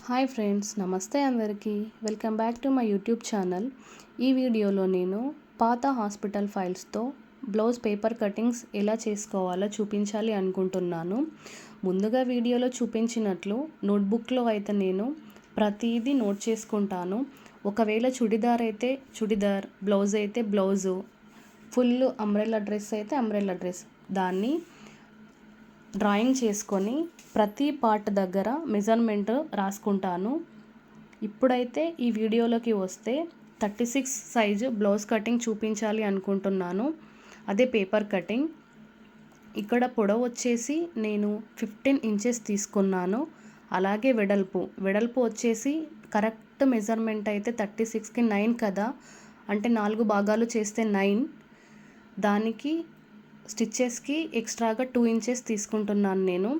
Hi friends, నమస్తే అందరికీ. Welcome back to my YouTube channel. ఈ వీడియోలో నేను పాత హాస్పిటల్ ఫైల్స్తో బ్లౌజ్ పేపర్ కటింగ్స్ ఎలా చేసుకోవాలో చూపించాలి అనుకుంటున్నాను. ముందుగా వీడియోలో చూపించినట్లు నోట్బుక్లో అయితే నేను ప్రతిదీ నోట్ చేసుకుంటాను. ఒకవేళ చుడిదార్ అయితే చుడిదార్, బ్లౌజ్ అయితే బ్లౌజు, ఫుల్ అంబ్రెల్లా డ్రెస్ అయితే అంబ్రెల్లా డ్రెస్, దాన్ని డ్రాయింగ్ చేసుకొని ప్రతి పార్ట్ దగ్గర మెజర్మెంట్ రాసుకుంటాను. ఇప్పుడైతే ఈ వీడియోలోకి వస్తే 36 సైజు బ్లౌజ్ కటింగ్ చూపించాలి అనుకుంటున్నాను. అదే పేపర్ కటింగ్. ఇక్కడ పొడవు వచ్చేసి నేను 15 ఇంచెస్ తీసుకున్నాను. అలాగే వెడల్పు వచ్చేసి కరెక్ట్ మెజర్మెంట్ అయితే 36కి 9 కదా, అంటే 4 భాగాలు చేస్తే 9. దానికి స్టిచ్చెస్కి ఎక్స్ట్రాగా 2 ఇంచెస్ తీసుకుంటున్నాను.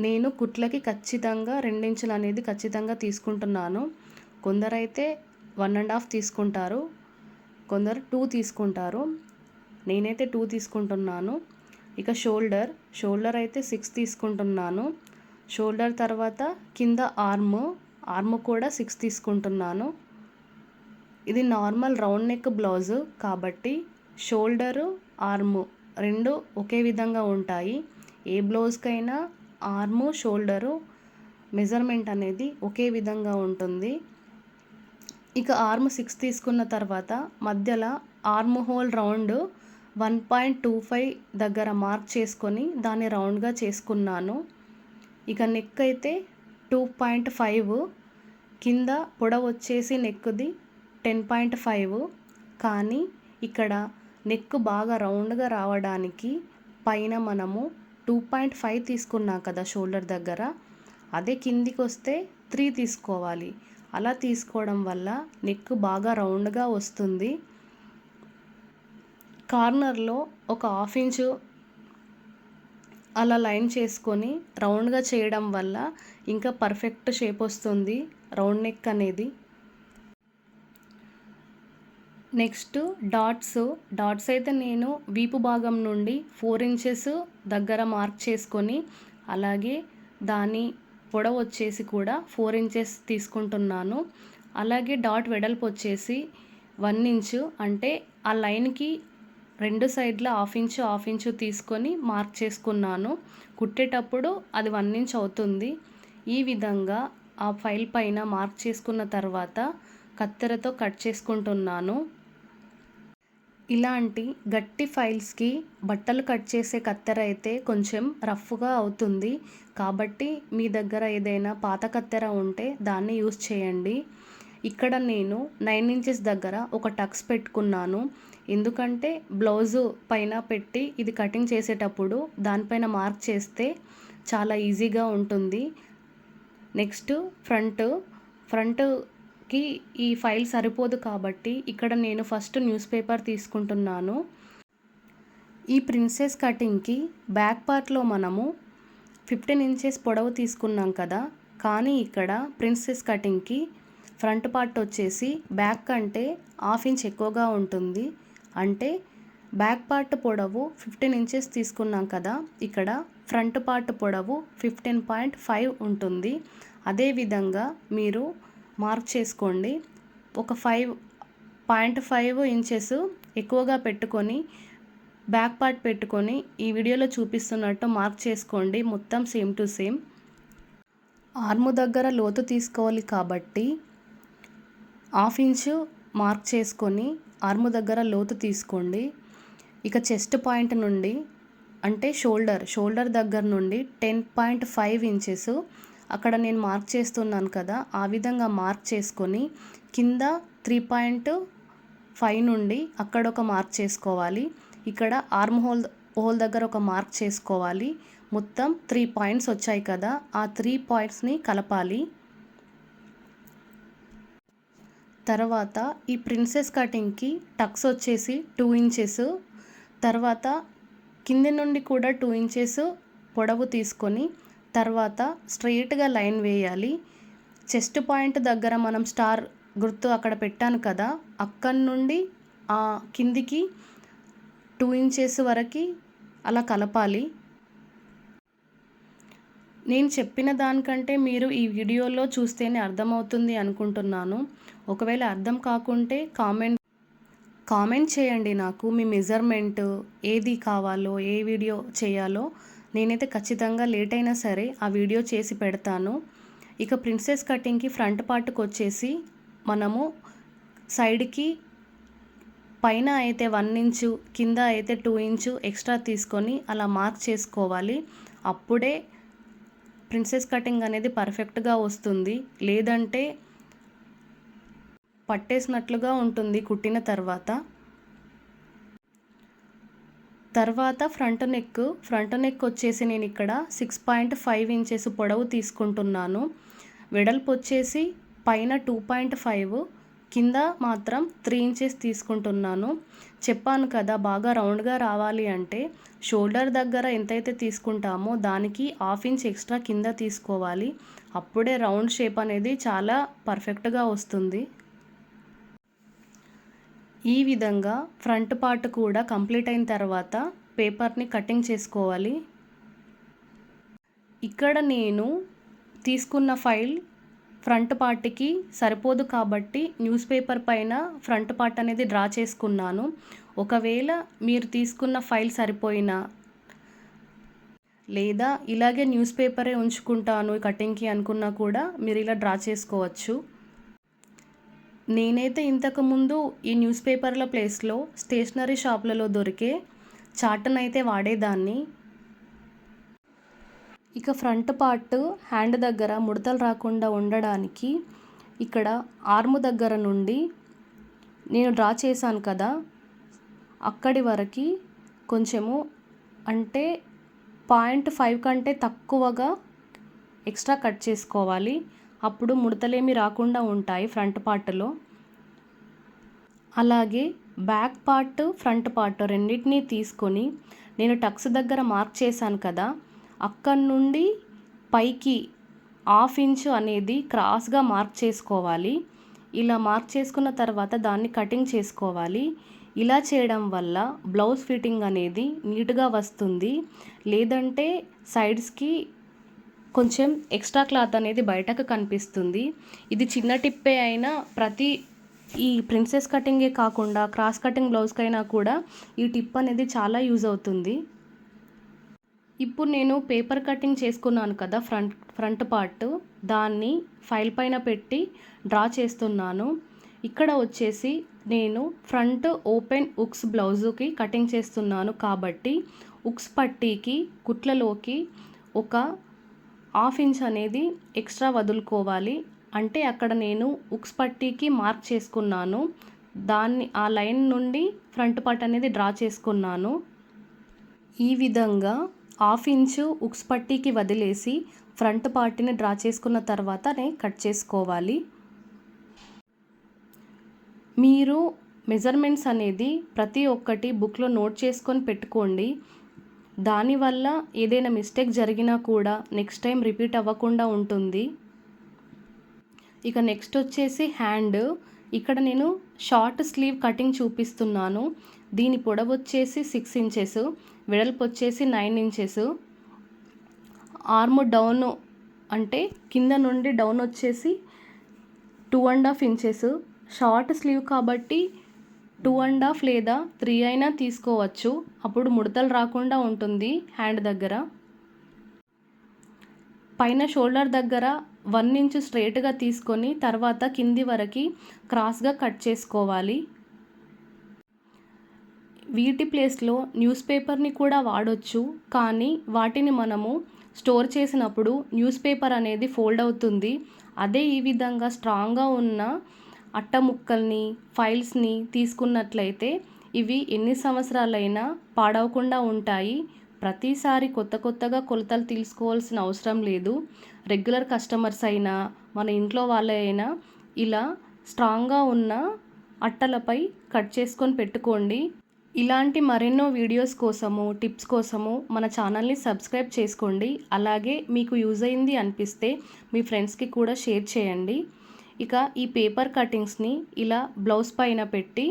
నేను కుట్లకి ఖచ్చితంగా 2 ఇంచులు అనేది ఖచ్చితంగా తీసుకుంటున్నాను. కొందరైతే 1.5 తీసుకుంటారు, కొందరు 2 తీసుకుంటారు. నేనైతే 2 తీసుకుంటున్నాను. ఇక షోల్డర్ అయితే 6 తీసుకుంటున్నాను. షోల్డర్ తర్వాత కింద ఆర్మ్ కూడా 6 తీసుకుంటున్నాను. ఇది నార్మల్ రౌండ్ నెక్ బ్లౌజు కాబట్టి షోల్డరు, ఆర్మ్ రెండు ఒకే విధంగా ఉంటాయి. ఏ బ్లౌజ్కైనా ఆర్ము, షోల్డరు మెజర్మెంట్ అనేది ఒకే విధంగా ఉంటుంది. ఇక ఆర్మ్ 6 తీసుకున్న తర్వాత మధ్యలో ఆర్మ్ హోల్ రౌండ్ 1.25 దగ్గర మార్క్ చేసుకొని దాన్ని రౌండ్గా చేసుకున్నాను. ఇక నెక్ అయితే 2.5, కింద పొడవు వచ్చేసి నెక్ది 10.5. కానీ ఇక్కడ నెక్ బాగా రౌండ్గా రావడానికి పైన మనము 2.5 తీసుకున్నాం కదా షోల్డర్ దగ్గర, అదే కిందికి వస్తే 3 తీసుకోవాలి. అలా తీసుకోవడం వల్ల నెక్ బాగా రౌండ్గా వస్తుంది. కార్నర్లో ఒక 1/2 ఇంచు అలా లైన్ చేసుకొని రౌండ్గా చేయడం వల్ల ఇంకా పర్ఫెక్ట్ షేప్ వస్తుంది రౌండ్ నెక్ అనేది. నెక్స్ట్ డాట్స్ అయితే నేను వీపు భాగం నుండి 4 ఇంచెస్ దగ్గర మార్క్ చేసుకొని, అలాగే దాని పొడవు వచ్చేసి కూడా 4 ఇంచెస్ తీసుకుంటున్నాను. అలాగే డాట్ వెడల్పు వచ్చేసి 1 ఇంచు, అంటే ఆ లైన్కి 2 సైడ్ల 1/2 ఇంచు తీసుకొని మార్క్ చేసుకున్నాను. కుట్టేటప్పుడు అది 1 ఇంచ్ అవుతుంది. ఈ విధంగా ఆ ఫైల్ పైన మార్క్ చేసుకున్న తర్వాత కత్తెరతో కట్ చేసుకుంటున్నాను. ఇలాంటి గట్టి ఫైల్స్కి బట్టలు కట్ చేసే కత్తెర అయితే కొంచెం రఫ్గా అవుతుంది. కాబట్టి మీ దగ్గర ఏదైనా పాత కత్తెర ఉంటే దాన్ని యూస్ చేయండి. ఇక్కడ నేను 9 ఇంచెస్ దగ్గర ఒక టక్స్ పెట్టుకున్నాను. ఎందుకంటే బ్లౌజు పైన పెట్టి ఇది కటింగ్ చేసేటప్పుడు దానిపైన మార్క్ చేస్తే చాలా ఈజీగా ఉంటుంది. నెక్స్ట్ ఫ్రంట్కి ఈ ఫైల్ సరిపోదు కాబట్టి ఇక్కడ నేను ఫస్ట్ న్యూస్ పేపర్ తీసుకుంటున్నాను. ఈ ప్రిన్సెస్ కటింగ్కి బ్యాక్ పార్ట్లో మనము 15 ఇంచెస్ పొడవు తీసుకున్నాం కదా, కానీ ఇక్కడ ప్రిన్సెస్ కటింగ్కి ఫ్రంట్ పార్ట్ వచ్చేసి బ్యాక్ కంటే 1/2 ఇంచ్ ఎక్కువగా ఉంటుంది. అంటే బ్యాక్ పార్ట్ పొడవు 15 ఇంచెస్ తీసుకున్నాం కదా, ఇక్కడ ఫ్రంట్ పార్ట్ పొడవు 15.5 ఉంటుంది. అదేవిధంగా మీరు మార్క్ చేసుకోండి. ఒక 5.5 ఇంచెస్ ఎక్కువగా పెట్టుకొని బ్యాక్ పార్ట్ పెట్టుకొని ఈ వీడియోలో చూపిస్తున్నట్టు మార్క్ చేసుకోండి. మొత్తం సేమ్ టు సేమ్. ఆర్మ్ దగ్గర లోతు తీసుకోవాలి కాబట్టి 1/2 ఇంచు మార్క్ చేసుకొని ఆర్మ్ దగ్గర లోతు తీసుకోండి. ఇక చెస్ట్ పాయింట్ నుండి, అంటే షోల్డర్ దగ్గర నుండి 10.5 ఇంచెస్ అక్కడ నేను మార్క్ చేస్తున్నాను కదా, ఆ విధంగా మార్క్ చేసుకొని కింద 3.5 నుండి అక్కడ ఒక మార్క్ చేసుకోవాలి. ఇక్కడ ఆర్మ్ హోల్ దగ్గర ఒక మార్క్ చేసుకోవాలి. మొత్తం 3 పాయింట్స్ వచ్చాయి కదా, ఆ 3 పాయింట్స్ని కలపాలి. తర్వాత ఈ ప్రిన్సెస్ కటింగ్కి టక్స్ వచ్చేసి 2 ఇంచెస్, తర్వాత కింది నుండి కూడా 2 ఇంచెస్ పొడవు తీసుకొని తర్వాత స్ట్రెయిట్గా లైన్ వేయాలి. చెస్ట్ పాయింట్ దగ్గర మనం స్టార్ గుర్తు అక్కడ పెట్టాను కదా, అక్కడి నుండి ఆ కిందికి 2 ఇంచెస్ వరకు అలా కలపాలి. నేను చెప్పిన దానికంటే మీరు ఈ వీడియోలో చూస్తేనే అర్థమవుతుంది అనుకుంటున్నాను. ఒకవేళ అర్థం కాకుంటే కామెంట్ చేయండి నాకు. మీ మెజర్మెంట్ ఏది కావాలో, ఏ వీడియో చేయాలో నేనైతే ఖచ్చితంగా లేట్ అయినా సరే ఆ వీడియో చేసి పెడతాను. ఇక ప్రిన్సెస్ కటింగ్కి ఫ్రంట్ పార్ట్కి వచ్చేసి మనము సైడ్కి పైన అయితే 1 ఇంచు, కింద అయితే 2 ఇంచు ఎక్స్ట్రా తీసుకొని అలా మార్క్ చేసుకోవాలి. అప్పుడే ప్రిన్సెస్ కటింగ్ అనేది పర్ఫెక్ట్గా వస్తుంది. లేదంటే పట్టేసినట్లుగా ఉంటుంది కుట్టిన తర్వాత. ఫ్రంట్ నెక్ వచ్చేసి నేను ఇక్కడ 6.5 ఇంచెస్ పొడవు తీసుకుంటున్నాను. వెడల్పు వచ్చేసి పైన 2.5, కింద మాత్రం 3 ఇంచెస్ తీసుకుంటున్నాను. చెప్పాను కదా, బాగా రౌండ్గా రావాలి అంటే షోల్డర్ దగ్గర ఎంతైతే తీసుకుంటామో దానికి 1/2 ఇంచ్ ఎక్స్ట్రా కింద తీసుకోవాలి. అప్పుడే రౌండ్ షేప్ అనేది చాలా పర్ఫెక్ట్గా వస్తుంది. ఈ విధంగా ఫ్రంట్ పార్ట్ కూడా కంప్లీట్ అయిన తర్వాత పేపర్ని కటింగ్ చేసుకోవాలి. ఇక్కడ నేను తీసుకున్న ఫైల్ ఫ్రంట్ పార్ట్కి సరిపోదు కాబట్టి న్యూస్ పేపర్ పైన ఫ్రంట్ పార్ట్ అనేది డ్రా చేసుకున్నాను. ఒకవేళ మీరు తీసుకున్న ఫైల్ సరిపోయినా లేదా ఇలాగే న్యూస్ పేపరే ఉంచుకుంటాను కటింగ్కి అనుకున్నా కూడా మీరు ఇలా డ్రా చేసుకోవచ్చు. నేనైతే ఇంతకుముందు ఈ న్యూస్ పేపర్ల ప్లేస్లో స్టేషనరీ షాప్లలో దొరికే చార్ట్ని అయితే వాడేదాన్ని. ఇక ఫ్రంట్ పార్ట్ హ్యాండ్ దగ్గర ముడతలు రాకుండా ఉండడానికి ఇక్కడ ఆర్మ్ దగ్గర నుండి నేను డ్రా చేశాను కదా, అక్కడి వరకు కొంచెము అంటే 0.5 కంటే తక్కువగా ఎక్స్ట్రా కట్ చేసుకోవాలి. అప్పుడు ముడతలేమి రాకుండా ఉంటాయి ఫ్రంట్ పార్ట్లో. అలాగే బ్యాక్ పార్ట్, ఫ్రంట్ పార్ట్ రెండింటినీ తీసుకొని నేను టక్స్ దగ్గర మార్క్ చేశాను కదా, అక్కడి నుండి పైకి 1/2 ఇంచు అనేది క్రాస్గా మార్క్ చేసుకోవాలి. ఇలా మార్క్ చేసుకున్న తర్వాత దాన్ని కటింగ్ చేసుకోవాలి. ఇలా చేయడం వల్ల బ్లౌజ్ ఫిట్టింగ్ అనేది నీట్గా వస్తుంది. లేదంటే సైడ్స్కి కొంచెం ఎక్స్ట్రా క్లాత్ అనేది బయటకు కనిపిస్తుంది. ఇది చిన్న టిప్పే అయినా ఈ ప్రిన్సెస్ కటింగే కాకుండా క్రాస్ కటింగ్ బ్లౌజ్కైనా కూడా ఈ టిప్ అనేది చాలా యూజ్ అవుతుంది. ఇప్పుడు నేను పేపర్ కటింగ్ చేసుకున్నాను కదా ఫ్రంట్ పార్ట్, దాన్ని ఫైల్ పైన పెట్టి డ్రా చేస్తున్నాను. ఇక్కడ వచ్చేసి నేను ఫ్రంట్ ఓపెన్ ఉక్స్ బ్లౌజుకి కటింగ్ చేస్తున్నాను కాబట్టి ఉక్స్ పట్టీకి కుట్లలోకి ఒక 1/2 ఇంచ్ అనేది ఎక్స్ట్రా వదులుకోవాలి. అంటే అక్కడ నేను ఉక్స్ పట్టీకి మార్క్ చేసుకున్నాను, ఆ లైన్ నుండి ఫ్రంట్ పార్ట్ అనేది డ్రా చేసుకున్నాను. ఈ విధంగా 1/2 ఇంచు ఉక్స్ పట్టీకి వదిలేసి ఫ్రంట్ పార్ట్ని డ్రా చేసుకున్న తర్వాతనే కట్ చేసుకోవాలి. మీరు మెజర్మెంట్స్ అనేది ప్రతి ఒక్కటి బుక్లో నోట్ చేసుకొని పెట్టుకోండి. దానివల్ల ఏదైనా మిస్టేక్ జరిగినా కూడా నెక్స్ట్ టైం రిపీట్ అవ్వకుండా ఉంటుంది. ఇక నెక్స్ట్ వచ్చేసి హ్యాండ్. ఇక్కడ నేను షార్ట్ స్లీవ్ కటింగ్ చూపిస్తున్నాను. దీని పొడవు వచ్చేసి 6 ఇంచెస్, వెడల్పు వచ్చేసి 9 ఇంచెస్. ఆర్మ్ డౌన్ అంటే కింద నుండి డౌన్ వచ్చేసి 2.5 ఇంచెస్. షార్ట్ స్లీవ్ కాబట్టి 2.5 లేదా 3 అయినా తీసుకోవచ్చు. అప్పుడు ముడతలు రాకుండా ఉంటుంది హ్యాండ్ దగ్గర. పైన షోల్డర్ దగ్గర 1 ఇంచు స్ట్రైట్గా తీసుకొని తర్వాత కింది వరకు క్రాస్గా కట్ చేసుకోవాలి. వీటి ప్లేస్లో న్యూస్ పేపర్ని కూడా వాడొచ్చు, కానీ వాటిని మనము స్టోర్ చేసినప్పుడు న్యూస్ పేపర్ అనేది ఫోల్డ్ అవుతుంది. అదే ఈ విధంగా స్ట్రాంగ్గా ఉన్న అట్ట ముక్కల్ని, ఫైల్స్ని తీసుకున్నట్లయితే ఇవి ఎన్ని సంవత్సరాలైనా పాడవకుండా ఉంటాయి. ప్రతిసారి కొత్తగా కొలతలు తీసుకోవాల్సిన అవసరం లేదు. రెగ్యులర్ కస్టమర్స్ అయినా మన ఇంట్లో వాళ్ళైనా ఇలా స్ట్రాంగ్గా ఉన్న అట్టలపై కట్ చేసుకొని పెట్టుకోండి. ఇలాంటి మరెన్నో వీడియోస్ కోసము, టిప్స్ కోసము మన ఛానల్ని సబ్స్క్రైబ్ చేసుకోండి. అలాగే మీకు యూజ్ అయింది అనిపిస్తే మీ ఫ్రెండ్స్కి కూడా షేర్ చేయండి. ఇక ఈ పేపర్ కటింగ్స్ని ఇలా బ్లౌజ్ పైన పెట్టి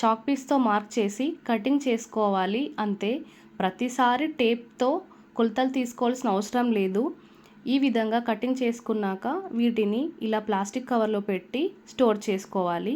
చాక్ పీస్తో మార్క్ చేసి కటింగ్ చేసుకోవాలి అంతే. ప్రతిసారి టేప్తో కొలతలు తీసుకోవాల్సిన అవసరం లేదు. ఈ విధంగా కటింగ్ చేసుకున్నాక వీటిని ఇలా ప్లాస్టిక్ కవర్లో పెట్టి స్టోర్ చేసుకోవాలి.